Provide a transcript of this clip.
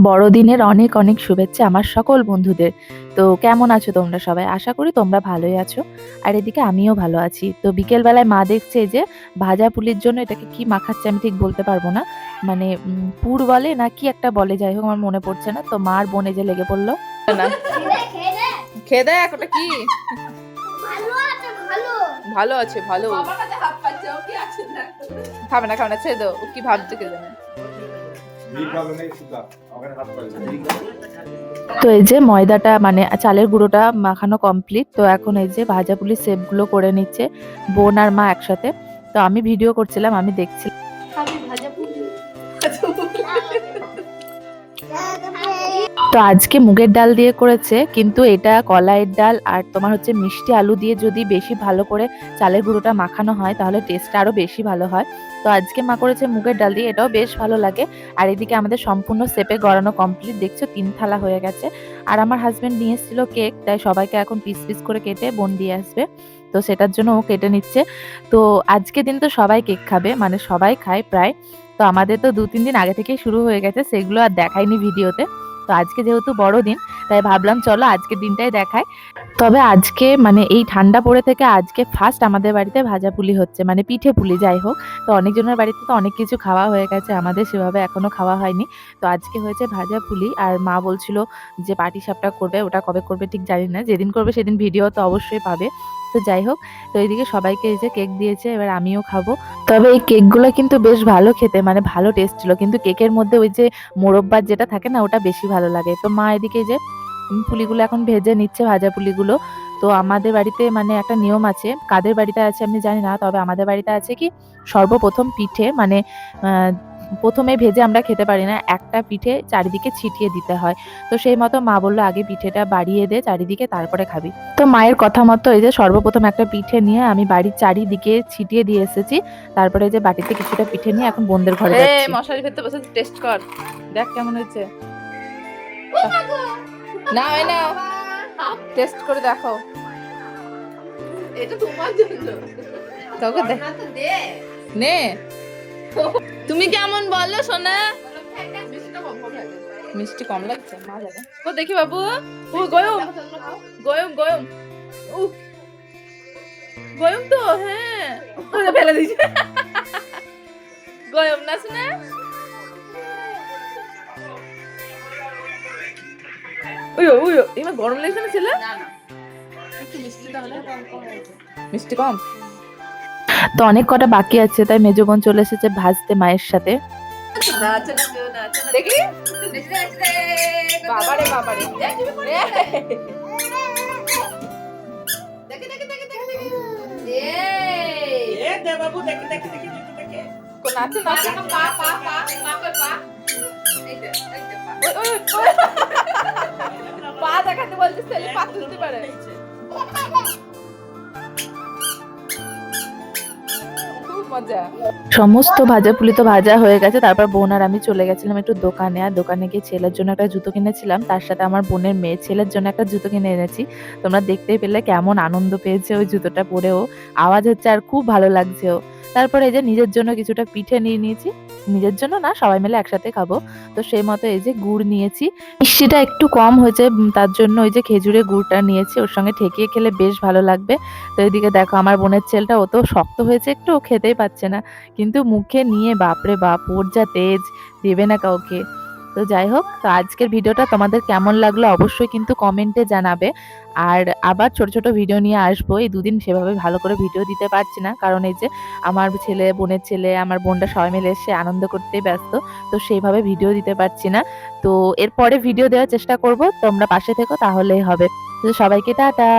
বড়দিনের অনেক অনেক শুভেচ্ছা আমার সকল বন্ধুদের। তো কেমন আছো তোমরা সবাই? আশা করি তোমরা ভালোই আছো। আর এদিকে আমিও ভালো আছি। তো বিকেল বেলায় মা দেখছে এই যে ভাজা পুলির জন্য এটাকে কি মাখাচ্ছে আমি ঠিক বলতে পারবো না। মানে পুর বলে না কি একটা বলে, যাই হোক আমার মনে পড়ছে না। তো মা আর বোন এই যে লেগে পড়লো। না খেয়ে দেখ ওটা কি ভালো আছে ভালো খাবে না ছেড়ে দাও, ও কি ভাবছে কে জানে। তো এই যে ময়দাটা মানে চালের গুঁড়োটা মাখানো কমপ্লিট। তো এখন এই যে ভাজা পুলির শেপগুলো করে নিচ্ছে বোন আর মা একসাথে। তো আমি ভিডিও করছিলাম, আমি দেখছিলাম। তো আজকে মুগের ডাল দিয়ে করেছে, কিন্তু এটা কলাইয়ের ডাল আর তোমার হচ্ছে মিষ্টি আলু দিয়ে যদি বেশি ভালো করে চালের গুঁড়োটা মাখানো হয় তাহলে টেস্টটা আরো বেশি ভালো হয়। তো আজকে মা করেছে মুগের ডাল দিয়ে, এটাও বেশ ভালো লাগে। আর এদিকে আমাদের সম্পূর্ণ সেপে গড়ানো কমপ্লিট, দেখছো 3 থালা হয়ে গেছে। আর আমার হাজবেন্ড নিয়ে এসেছিল কেক, তাই সবাইকে এখন পিস পিস করে কেটে বোন দিয়ে আসবে। তো সেটার জন্য ও কেটে নিচ্ছে। তো আজকে দিন তো সবাই কেক খাবে, মানে সবাই খায় প্রায়। তো আমাদের তো 2-3 দিন আগে থেকেই শুরু হয়ে গেছে, সেগুলো আর দেখাইনি ভিডিওতে। তো আজকে যেহেতু বড়দিন তাই ভাবলাম চলো আজকের দিনটাই দেখাই। তবে আজকে মানে এই ঠান্ডা পড়ে থেকে আজকে ফার্স্ট আমাদের বাড়িতে ভাজা পুলি হচ্ছে, মানে পিঠে পুলি যাই হোক। তো অনেকজনের বাড়িতে তো অনেক কিছু খাওয়া হয়ে গেছে, আমাদের সেভাবে এখনো খাওয়া হয়নি। তো আজকে হয়েছে ভাজা পুলি। আর মা বলছিল যে পাটিসাপটা করবে, ওটা কবে করবে ঠিক জানি না, যেদিন করবে সেদিন ভিডিও তো অবশ্যই পাবে। তো যাই হোক, তো এইদিকে সবাইকে এই যে কেক দিয়েছে, এবার আমিও খাবো। তবে এই কেকগুলো কিন্তু বেশ ভালো খেতে, মানে ভালো টেস্ট ছিল, কিন্তু কেকের মধ্যে ওই যে মোরব্বার যেটা থাকে না ওটা বেশি ভালো লাগে। তো মা এদিকে যে পুলিগুলো এখন ভেজে নিচ্ছে, ভাজা পুলিগুলো। তো আমাদের বাড়িতে মানে একটা নিয়ম আছে, কাদের বাড়িতে আছে আমি জানি না, তবে আমাদের বাড়িতে আছে কি সর্বপ্রথম পিঠে মানে প্রথমে ভেজে আমরা খেতে পারি না, একটা পিঠে চারিদিকে ছিটিয়ে দিতে হয়। তো সেই মতো মা বললো আগে পিঠেটা বাড়িয়ে দে চারিদিকে, তারপরে খাবি। তো মায়ের কথা মতো এই যে সর্বপ্রথম একটা পিঠে নিয়ে আমি বাড়ির চারিদিকে ছিটিয়ে দিয়ে এসেছি। তারপরে যে বাটিতে কিছুটা পিঠে নিয়ে এখন বোনদের ঘরে যাচ্ছি। মশারি ভেতরে বসে টেস্ট কর, দেখ কেমন হয়েছে। না হয় না, টেস্ট করে দেখো। এটা তোমার জন্য তোকে দে নে। তুমি কেমন বলো সোনা? মিষ্টি কম লাগছে, মা যাবে ও দেখি বাবু। ও গয়ম গয়ম গয়ম, গয়ম তো হ্যাঁ ফেলে দিয়েছে। গয়ম না শোনা? এবার গরম লাগছে না ছেলে? মিষ্টি কম। তো অনেক কটা বাকি আছে, তাই মেজো বোন চলে এসেছে ভাজতে মায়ের সাথে। দেখি বাবারে বাবারে, পা দেখাতে বলছিস তাহলে পা তুলতে পারে। সমস্ত ভাজা পুলি তো ভাজা হয়ে গেছে। তারপর বোন আর আমি চলে গেছিলাম একটু দোকানে, আর দোকানে গিয়ে ছেলের জন্য একটা জুতো কিনেছিলাম, তার সাথে আমার বোনের মেয়ে ছেলের জন্য একটা জুতো কিনে এনেছি। তোমরা দেখতেই পেলে কেমন আনন্দ পেয়েছে ওই জুতোটা পরেও, আওয়াজ হচ্ছে আর খুব ভালো লাগছে ও। তারপরে এই যে নিজের জন্য কিছুটা পিঠে নিয়ে নিয়েছি, নিজের জন্য না সবাই মিলে একসাথে খাবো। তো সেই মতো এই যে গুড় নিয়েছি, মিষ্টিটা একটু কম হয়েছে তার জন্য ওই যে খেজুরের গুড়টা নিয়েছি, ওর সঙ্গে ঠেকিয়ে খেলে বেশ ভালো লাগবে। তো এদিকে দেখো আমার বোনের ছেলেটা, ও তো শক্ত হয়েছে একটু, ও খেতেই পাচ্ছে না, কিন্তু মুখে নিয়ে বাপরে বাপ ওর যা তেজ, দেবে না কাউকে। তো যাই হোক, তো আজকের ভিডিওটা তোমাদের কেমন লাগলো অবশ্যই কিন্তু কমেন্টে জানাবে। আর আবার ছোট ছোট ভিডিও নিয়ে আসবো, এই দুদিন সেভাবে ভালো করে ভিডিও দিতে পারছি না, কারণ এই যে আমার ছেলে বোনের ছেলে আমার বোনটা সবাই মিলে এসে আনন্দ করতে ব্যস্ত, তো সেইভাবে ভিডিও দিতে পারছি না। তো এরপরে ভিডিও দেওয়ার চেষ্টা করব, তোমরা পাশে থেকো তাহলেই হবে। তো সবাইকে টাটা।